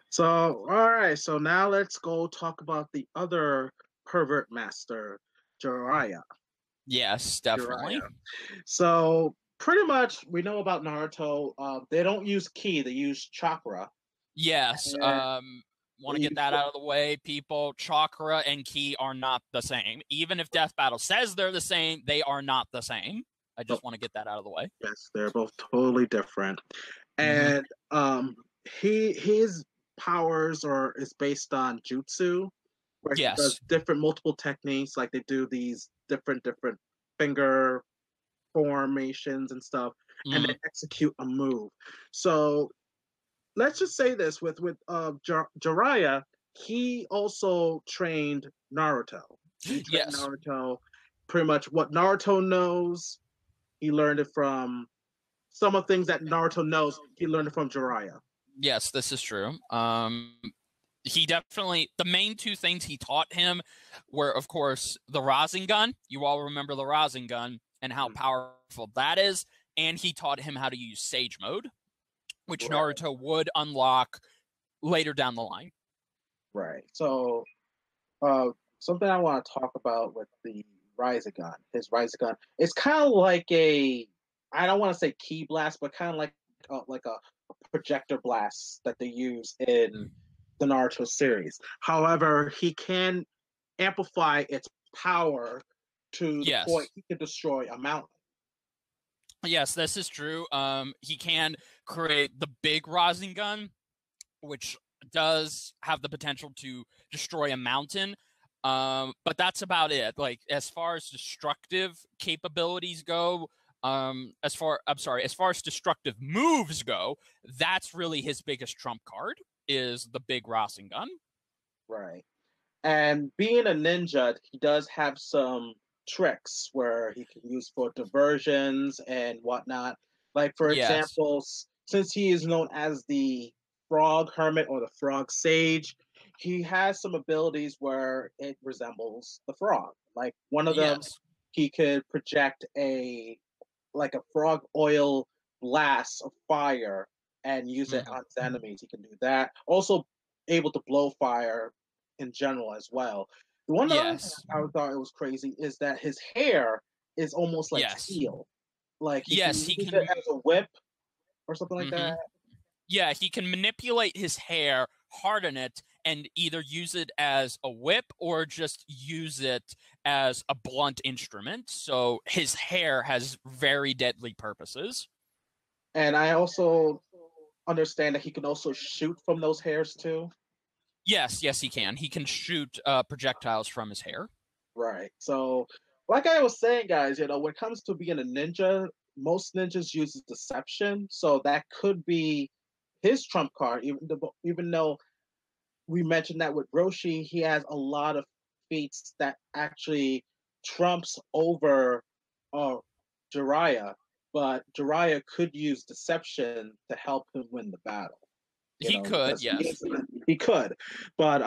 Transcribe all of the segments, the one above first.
So, all right. So now let's go talk about the other pervert master, Jiraiya. Yes, definitely. Jiraiya. So pretty much we know about Naruto. They don't use ki; they use chakra. Yes. And Want to they get use that out of the way, people. Chakra and ki are not the same. Even if Death Battle says they're the same, they are not the same. I oh, just want to get that out of the way. yes, they're both totally different. Hmm. And his powers are is based on jutsu, where he does Yes. different multiple techniques, like they do these different finger formations and stuff, and Hmm. then execute a move. So let's just say this with Jiraiya, he also trained Naruto. He trained Yes. Naruto. Pretty much what Naruto knows, he learned it from some of the things that Naruto knows. He learned it from Jiraiya. Yes, this is true. He definitely the main two things he taught him were, of course, the Rasengan. You all remember the Rasengan and how powerful that is. And he taught him how to use Sage Mode, which Right, Naruto would unlock later down the line. right. So, uh, something I want to talk about with the Rasengan, his Rasengan, it's kind of like a, I don't want to say key blast, but kind of like a projector blast that they use in the Naruto series. However, he can amplify its power to the point Yes. he can destroy a mountain. Yes, this is true. He can create the big Rasengan, which does have the potential to destroy a mountain. But that's about it. Like as far as destructive capabilities go, as far as destructive moves go, that's really his biggest trump card is the big Rasengan. Right. And being a ninja, he does have some tricks where he can use for diversions and whatnot. Like, for Yes. example, since he is known as the frog hermit or the frog sage, he has some abilities where it resembles the frog. Like, one of them, Yes. he could project a frog oil blast of fire and use it Hmm. on his enemies. He can do that. Also, able to blow fire in general as well. The one other thing Yes. I thought it was crazy is that his hair is almost like Yes. steel. Like he can Yes, use he it can. as a whip or something like Hmm. that. Yeah, he can manipulate his hair, harden it, and either use it as a whip or just use it as a blunt instrument. So his hair has very deadly purposes. And I also understand that he can also shoot from those hairs too. Yes, yes, he can. He can shoot projectiles from his hair. Right. So, like I was saying, guys, when it comes to being a ninja, most ninjas use deception. So that could be his trump card, even though we mentioned that with Roshi, he has a lot of feats that actually trumps over uh, Jiraiya, but Jiraiya could use deception to help him win the battle. He could, Because yes. he could, but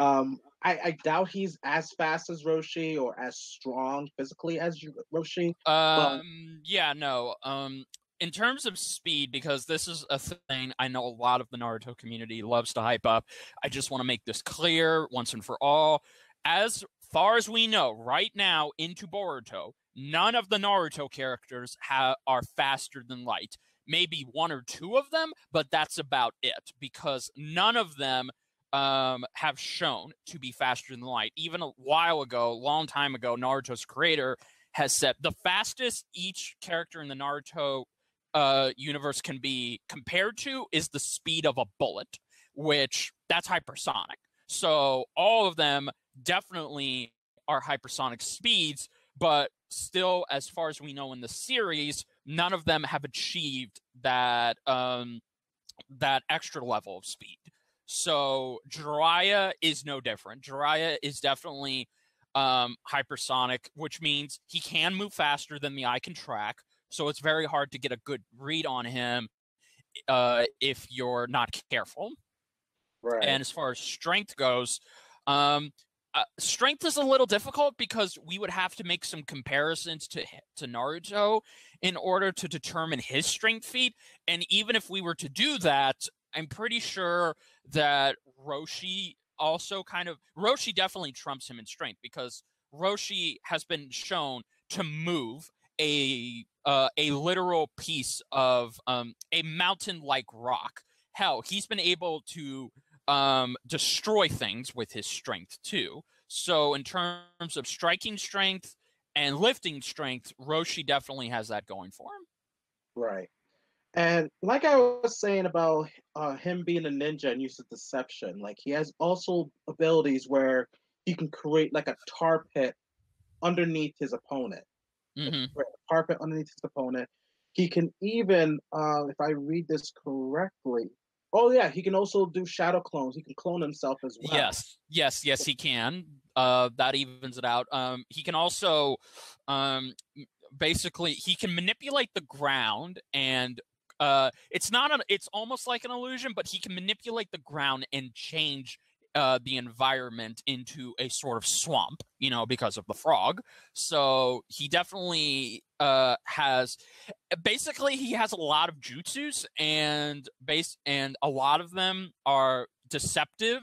I doubt he's as fast as Roshi or as strong physically as Roshi. But Yeah, no. In terms of speed, because this is a thing I know a lot of the Naruto community loves to hype up, I just want to make this clear once and for all. As far as we know, right now into Boruto, none of the Naruto characters are faster than light. Maybe one or two of them, but that's about it because none of them have shown to be faster than light. Even a while ago, a long time ago, Naruto's creator has said the fastest each character in the Naruto universe can be compared to is the speed of a bullet, which that's hypersonic. So all of them definitely are hypersonic speeds, but still, as far as we know in the series, none of them have achieved that extra level of speed. So Jiraiya is no different. Jiraiya is definitely hypersonic, which means he can move faster than the eye can track. So it's very hard to get a good read on him if you're not careful. right, And as far as strength goes, um, strength is a little difficult because we would have to make some comparisons to Naruto in order to determine his strength feat. And even if we were to do that, I'm pretty sure that Roshi Roshi definitely trumps him in strength, because Roshi has been shown to move a literal piece of a mountain-like rock. Hell, he's been able to destroy things with his strength too. So in terms of striking strength and lifting strength, Roshi definitely has that going for him. Right. And like I was saying about him being a ninja and use of deception, like he has also abilities where he can create like a tar pit underneath his opponent. Mm-hmm. A tar pit underneath his opponent. He can even, if I read this correctly, oh yeah, he can also do shadow clones. He can clone himself as well. Yes, he can. That evens it out. He can also, basically, he can manipulate the ground, and it's almost like an illusion, but he can manipulate the ground and change the environment into a sort of swamp, because of the frog. So he definitely has a lot of jutsus, and a lot of them are deceptive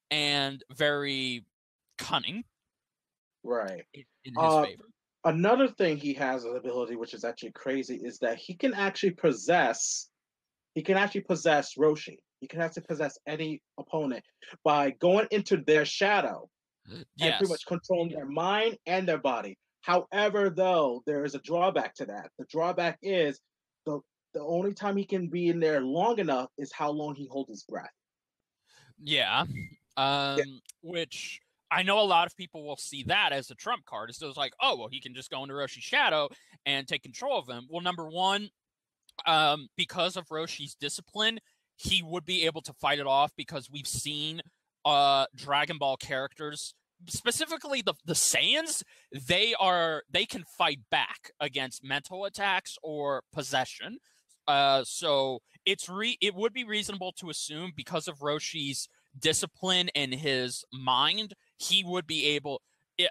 and very cunning. Right. In his favor. Another thing he has an ability, which is actually crazy, is that he can actually possess Roshi. He can actually possess any opponent by going into their shadow and pretty much controlling their mind and their body. However, though, there is a drawback to that. The drawback is the only time he can be in there long enough is how long he holds his breath. Yeah. Which I know a lot of people will see that as a trump card. It's just like, oh, well, he can just go into Roshi's shadow and take control of him. Well, number one, because of Roshi's discipline, he would be able to fight it off, because we've seen Dragon Ball characters, specifically the Saiyans, they can fight back against mental attacks or possession. So it would be reasonable to assume, because of Roshi's discipline and his mind, he would be able,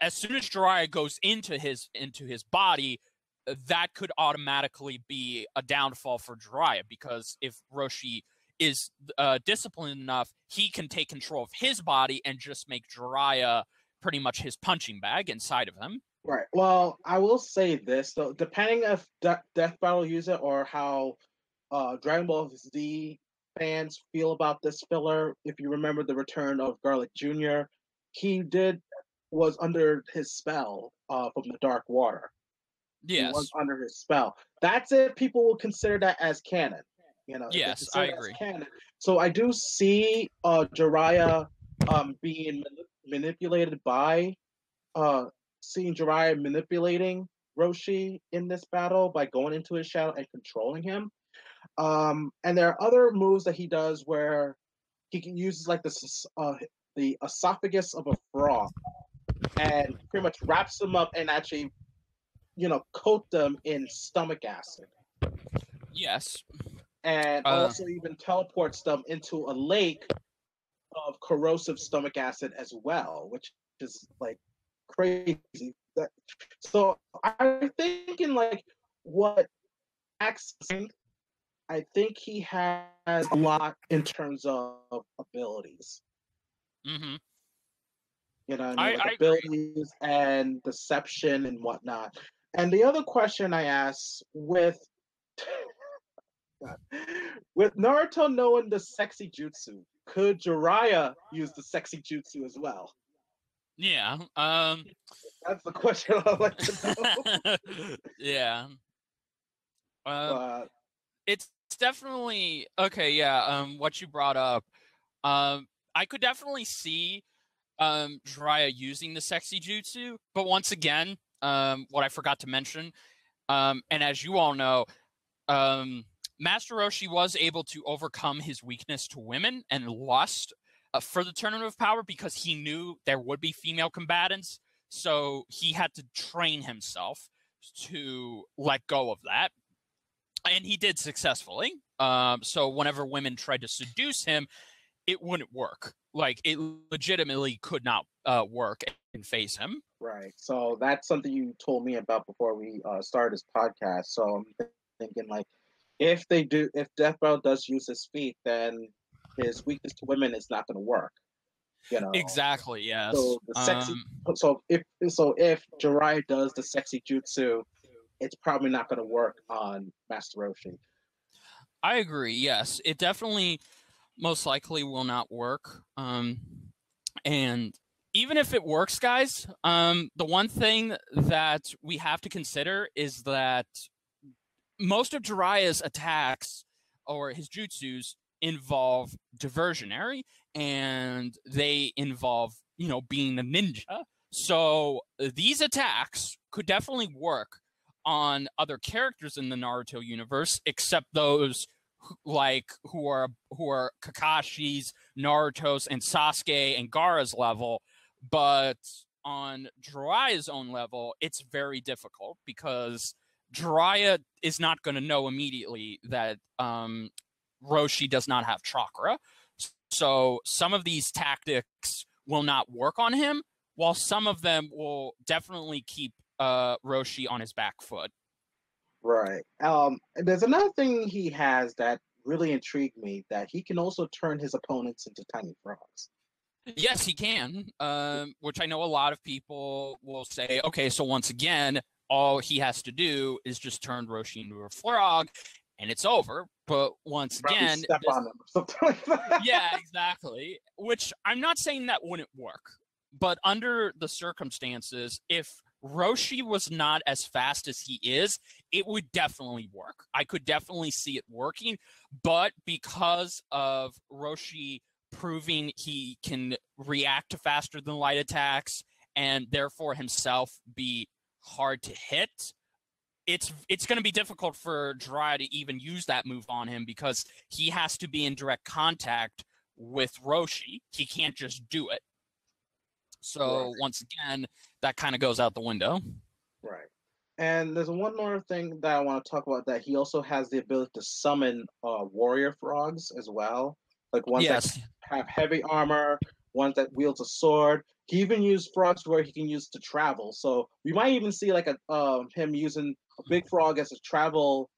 as soon as Jiraiya goes into his body, that could automatically be a downfall for Jiraiya, because if Roshi is disciplined enough, he can take control of his body and just make Jiraiya pretty much his punching bag inside of him. Right. Well, I will say this though, depending if Death Battle use it or how Dragon Ball Z fans feel about this filler. If you remember the return of Garlic Jr., he was under his spell from the Dark Water. Yes. He was under his spell. That's it. People will consider that as canon. Yes, I agree. Canon. So I do see Jiraiya being manipulated by seeing Jiraiya manipulating Roshi in this battle by going into his shadow and controlling him. And there are other moves that he does where he can use like the esophagus of a frog and pretty much wraps them up and actually, coat them in stomach acid. Yes. And also even teleports them into a lake of corrosive stomach acid as well, which is like crazy. So I'm thinking like what accent. I think he has a lot in terms of abilities. Mm-hmm. Like abilities and deception and whatnot. And the other question I asked with Naruto knowing the sexy jutsu, could Jiraiya use the sexy jutsu as well? Yeah. That's the question I'd like to know. Yeah. It's definitely okay. Yeah. What you brought up, I could definitely see Jiraiya using the sexy jutsu, but once again, what I forgot to mention, and as you all know, Master Roshi was able to overcome his weakness to women and lust for the Tournament of Power, because he knew there would be female combatants, so he had to train himself to let go of that. And he did successfully. So whenever women tried to seduce him, it wouldn't work. Like, it legitimately could not work and face him. Right. So that's something you told me about before we started this podcast. So I'm thinking, like, if Death Battle does use this feat, then his weakness to women is not going to work. You know. Exactly. Yes. So the sexy. So if Jiraiya does the sexy jutsu, it's probably not going to work on Master Roshi. I agree. Yes, it definitely most likely will not work. And even if it works, guys, the one thing that we have to consider is that most of Jiraiya's attacks or his jutsus involve diversionary, and they involve, being a ninja. So these attacks could definitely work on other characters in the Naruto universe, except those who are Kakashi's, Naruto's, and Sasuke and Gaara's level. But on Jiraiya's own level, it's very difficult because Jiraiya is not going to know immediately that Roshi does not have chakra. So some of these tactics will not work on him, while some of them will definitely keep Roshi on his back foot. Right. There's another thing he has that really intrigued me, that he can also turn his opponents into tiny frogs. Yes, he can, which I know a lot of people will say, okay, so once again, all he has to do is just turn Roshi into a frog, and it's over. But once again, step on them or something like that. Yeah, exactly. Which I'm not saying that wouldn't work, but under the circumstances, if Roshi was not as fast as he is, it would definitely work. I could definitely see it working, but because of Roshi proving he can react to faster than light attacks and therefore himself be hard to hit, it's going to be difficult for Jiraiya to even use that move on him because he has to be in direct contact with Roshi. He can't just do it. So once again, that kind of goes out the window. Right. And there's one more thing that I want to talk about, that he also has the ability to summon warrior frogs as well. Like ones that have heavy armor, ones that wields a sword. He even used frogs where he can use to travel. So we might even see like him using a big frog as a travel,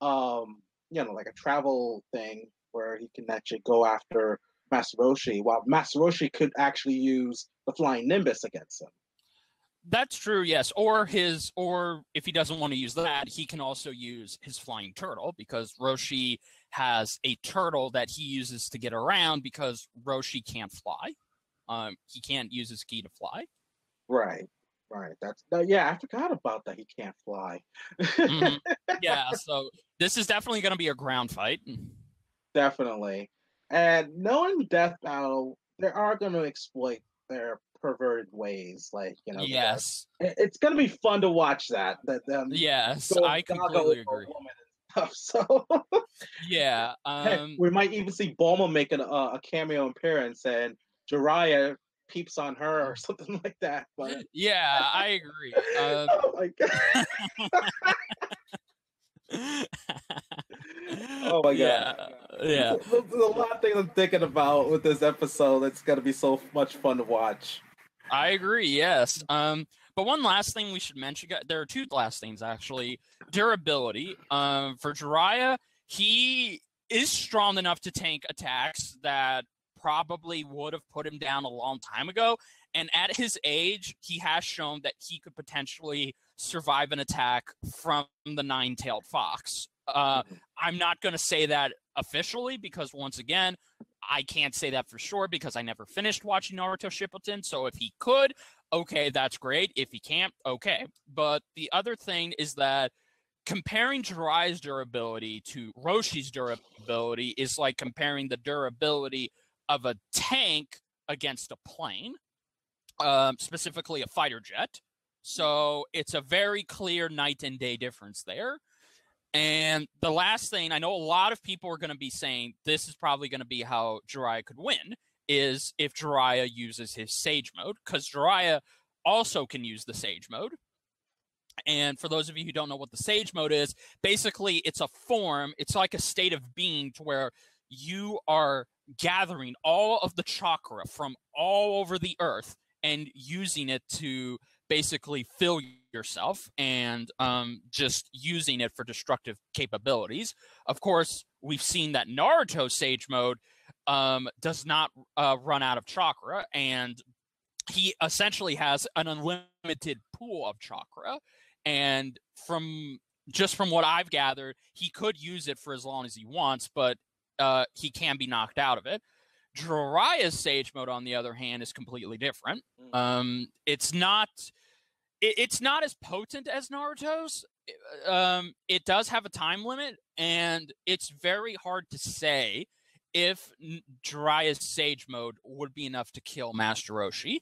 like a travel thing where he can actually go after Master Roshi, while Master Roshi could actually use the flying Nimbus against him. That's true, yes. Or if he doesn't want to use that, he can also use his flying turtle, because Roshi has a turtle that he uses to get around because Roshi can't fly. He can't use his ki to fly. Right. I forgot about that. He can't fly. Mm-hmm. Yeah, so this is definitely going to be a ground fight. Definitely. And knowing Death Battle, they are going to exploit their perverted ways. Like, yes. It's going to be fun to watch that. Yes, I completely agree. So yeah, we might even see Bulma make a cameo appearance, and Jiraiya peeps on her or something like that. But yeah, I agree. Oh my god! Oh my god! Yeah. There's a lot of things I'm thinking about with this episode. It's gonna be so much fun to watch. I agree. Yes. But one last thing we should mention. There are two last things actually. Durability. For Jiraiya, he is strong enough to tank attacks that probably would have put him down a long time ago. And at his age, he has shown that he could potentially survive an attack from the nine-tailed fox. I'm not going to say that officially because, once again, I can't say that for sure because I never finished watching Naruto Shippuden. So if he could, okay, that's great. If he can't, okay. But the other thing is that comparing Jiraiya's durability to Roshi's durability is like comparing the durability of a tank against a plane, specifically a fighter jet. So it's a very clear night and day difference there. And the last thing, I know a lot of people are going to be saying this is probably going to be how Jiraiya could win, is if Jiraiya uses his Sage Mode, because Jiraiya also can use the Sage Mode. And for those of you who don't know what the Sage Mode is, basically it's a form, it's like a state of being to where you are gathering all of the chakra from all over the earth and using it to basically fill yourself and just using it for destructive capabilities. Of course, we've seen that Naruto Sage Mode does not run out of chakra, and he essentially has an unlimited pool of chakra. And from what I've gathered, he could use it for as long as he wants, but he can be knocked out of it. Jiriaya's Sage Mode, on the other hand, is completely different. It's not as potent as Naruto's. It does have a time limit, and it's very hard to say if Jiriaya's Sage Mode would be enough to kill Master Roshi.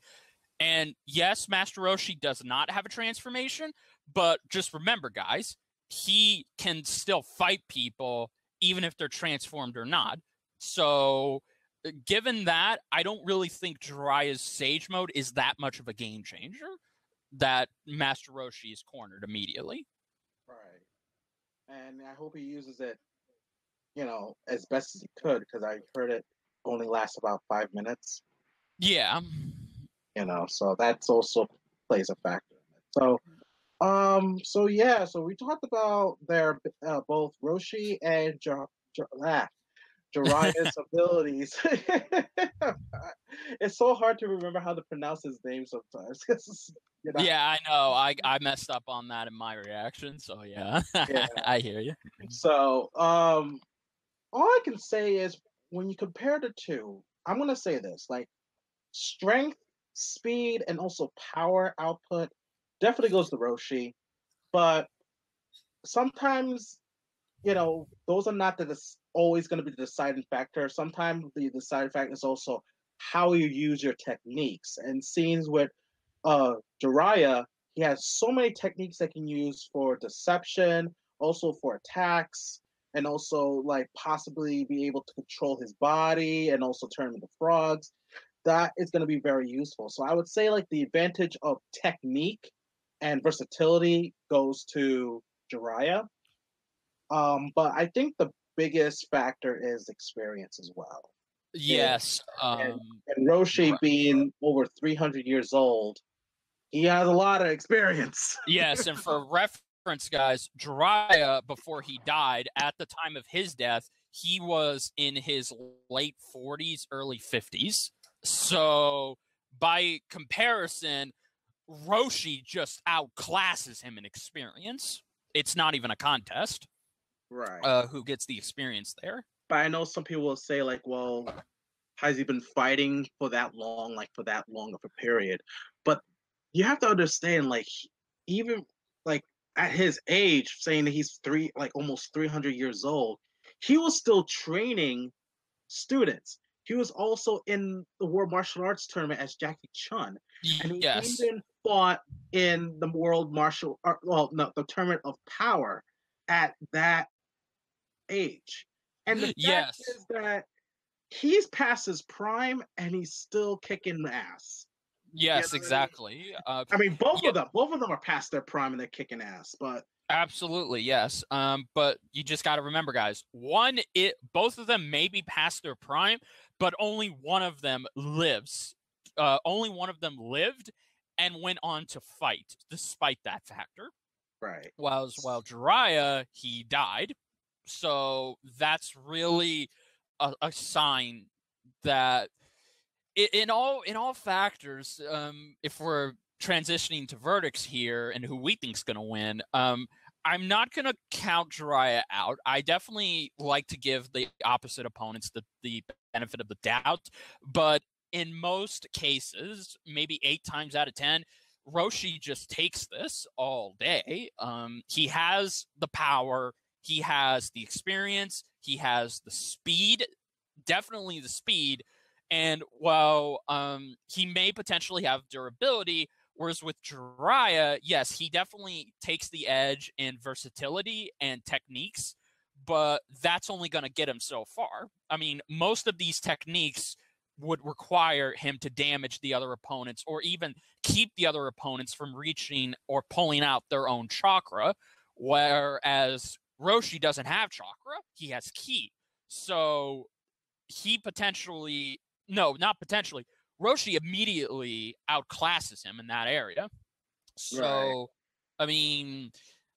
And yes, Master Roshi does not have a transformation, but just remember, guys, he can still fight people even if they're transformed or not. So given that, I don't really think Jiriaya's Sage Mode is that much of a game changer that Master Roshi is cornered immediately. Right. And I hope he uses it, as best as he could, because I heard it only lasts about 5 minutes. Yeah. So that's also plays a factor in it. So we talked about their both Roshi and Jiria's abilities. It's so hard to remember how to pronounce his name sometimes. Yeah, I know. I messed up on that in my reaction, so yeah. I hear you. So, all I can say is when you compare the two, I'm going to say this, like strength, speed, and also power output definitely goes to Roshi, but sometimes, those are not always going to be the deciding factor. Sometimes the deciding factor is also how you use your techniques. And scenes with Jiriaya, he has so many techniques that can use for deception, also for attacks, and also like possibly be able to control his body and also turn into frogs. That is going to be very useful. So I would say like the advantage of technique and versatility goes to Jiriaya. But I think the biggest factor is experience as well. Yes. And Roshi being over 300 years old, he has a lot of experience. Yes, and for reference, guys, Jiriaya, before he died, at the time of his death, he was in his late 40s, early 50s. So, by comparison, Roshi just outclasses him in experience. It's not even a contest. Right. Who gets the experience there. But I know some people will say, like, well, has he been fighting for that long of a period? But you have to understand, like, even like at his age, saying that he's almost 300 years old, he was still training students. He was also in the World Martial Arts Tournament as Jackie Chun. And he even fought in the World Martial Art, the Tournament of Power at that age. And the fact is that he's past his prime and he's still kicking ass. Yes, exactly. I mean, both of them are past their prime and they're kicking ass, but absolutely, yes. But you just got to remember, guys, both of them may be past their prime, but only one of them lives. Only one of them lived and went on to fight, despite that factor. Right. While Jiriaya, he died. So that's really a sign that in all factors, if we're transitioning to verdicts here and who we think's going to win, I'm not going to count Jiriaya out. I definitely like to give the opposite opponents the benefit of the doubt, but in most cases, maybe 8 times out of 10, Roshi just takes this all day. He has the power, he has the experience, he has the speed, definitely the speed, and while he may potentially have durability, whereas with Jiriaya, yes, he definitely takes the edge in versatility and techniques, but that's only going to get him so far. I mean, most of these techniques would require him to damage the other opponents or even keep the other opponents from reaching or pulling out their own chakra, whereas Roshi doesn't have chakra, he has ki. So he Roshi immediately outclasses him in that area. So, right. I mean,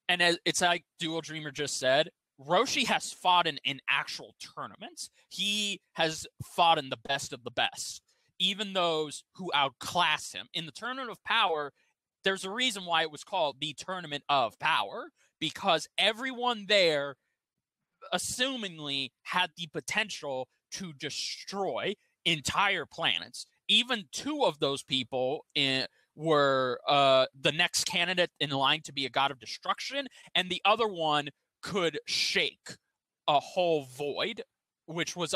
and it's like Dual Dreamer just said, Roshi has fought in actual tournaments. He has fought in the best of the best, even those who outclass him. In the Tournament of Power, there's a reason why it was called the Tournament of Power, because everyone there assumingly had the potential to destroy entire planets. Even two of those people were the next candidate in line to be a god of destruction, and the other one could shake a whole void, which was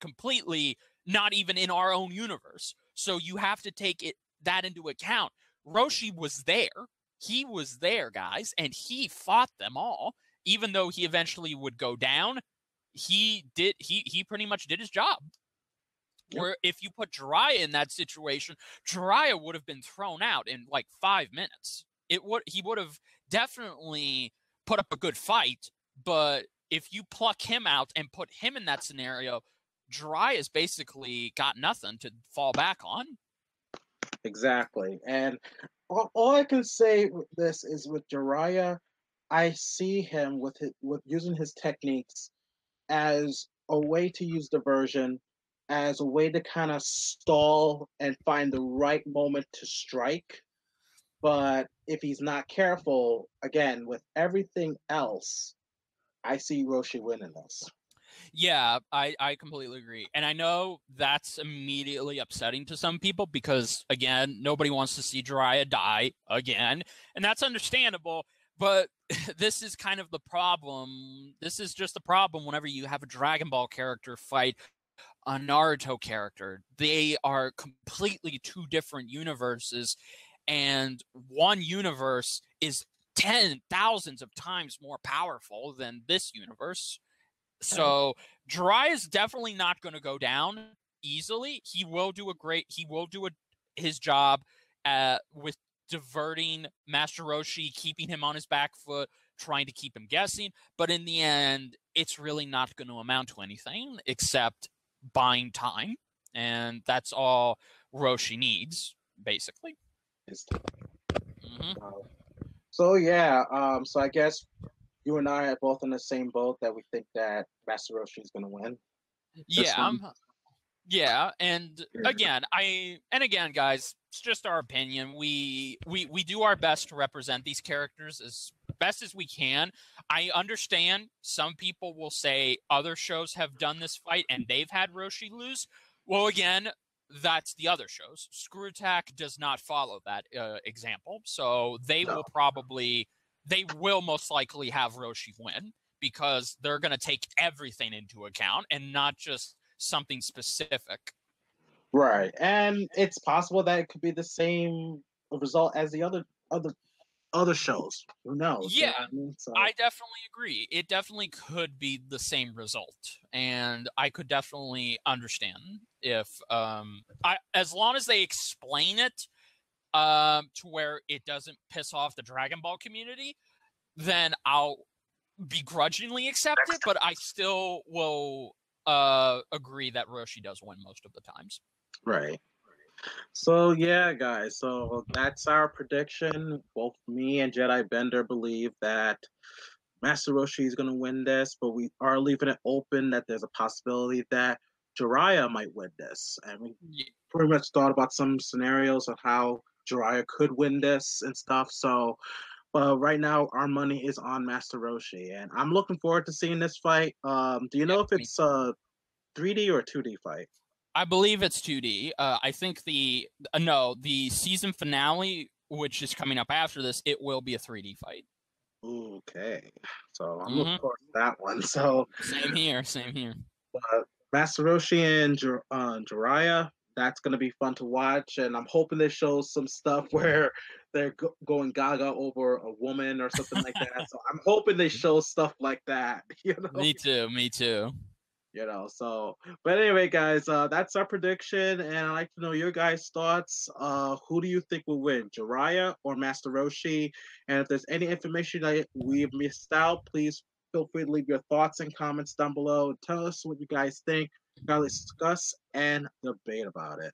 completely not even in our own universe. So you have to take that into account. Roshi was there. He was there, guys, and he fought them all. Even though he eventually would go down, he pretty much did his job. Yep. Where if you put Jiriaya in that situation, Jiriaya would have been thrown out in like 5 minutes. He would have definitely put up a good fight, but if you pluck him out and put him in that scenario, Jiria's basically got nothing to fall back on. Exactly. And all I can say with this is with Jiriaya, I see him with using his techniques as a way to use diversion, as a way to kind of stall and find the right moment to strike. But if he's not careful, again, with everything else, I see Roshi winning this. Yeah, I completely agree. And I know that's immediately upsetting to some people because, again, nobody wants to see Jiriaya die again. And that's understandable. But this is kind of the problem. This is just the problem whenever you have a Dragon Ball character fight a Naruto character. They are completely two different universes, and one universe is 10,000s of times more powerful than this universe. So Jiriaya is definitely not going to go down easily. He will do his job with diverting Master Roshi, keeping him on his back foot, trying to keep him guessing. But in the end, it's really not going to amount to anything except buying time. And that's all Roshi needs, basically. Mm-hmm. So, yeah. So I guess you and I are both in the same boat that we think that Master Roshi is going to win. Yeah, and again, guys, it's just our opinion. We do our best to represent these characters as best as we can. I understand some people will say other shows have done this fight and they've had Roshi lose. Well, again, that's the other shows. ScrewAttack does not follow that example, so they will most likely have Roshi win because they're going to take everything into account and not just something specific. Right. And it's possible that it could be the same result as the other shows. Who knows? Yeah, you know what I mean? So, I definitely agree. It definitely could be the same result, and I could definitely understand if as long as they explain it to where it doesn't piss off the Dragon Ball community, then I'll begrudgingly accept it, but I still will agree that Roshi does win most of the times. Right. So yeah, guys. So that's our prediction. Both me and Jedi Bender believe that Master Roshi is going to win this, but we are leaving it open that there's a possibility that Jiriaya might win this, and we pretty much thought about some scenarios of how Jiriaya could win this and stuff. So, but right now our money is on Master Roshi, and I'm looking forward to seeing this fight. Do you know if it's a 3D or 2D fight? I believe it's 2D. I think the season finale, which is coming up after this, it will be a 3D fight. Okay, so I'm looking forward to that one. So same here. Master Roshi and Jiriaya, that's gonna be fun to watch, and I'm hoping they show some stuff where they're going gaga over a woman or something like that. So I'm hoping they show stuff like that. You know. Me too. You know, so but anyway, guys, that's our prediction, and I'd like to know your guys' thoughts. Who do you think will win, Jiriaya or Master Roshi? And if there's any information that we've missed out, please feel free to leave your thoughts and comments down below. Tell us what you guys think. Let's discuss and debate about it.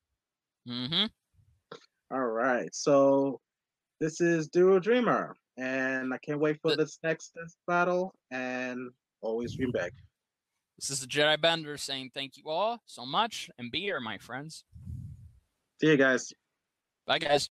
All right, so this is Duo Dreamer. And I can't wait for this next battle. And always dream big. This is the Jedi Bender saying thank you all so much and be here, my friends. See you guys. Bye, guys.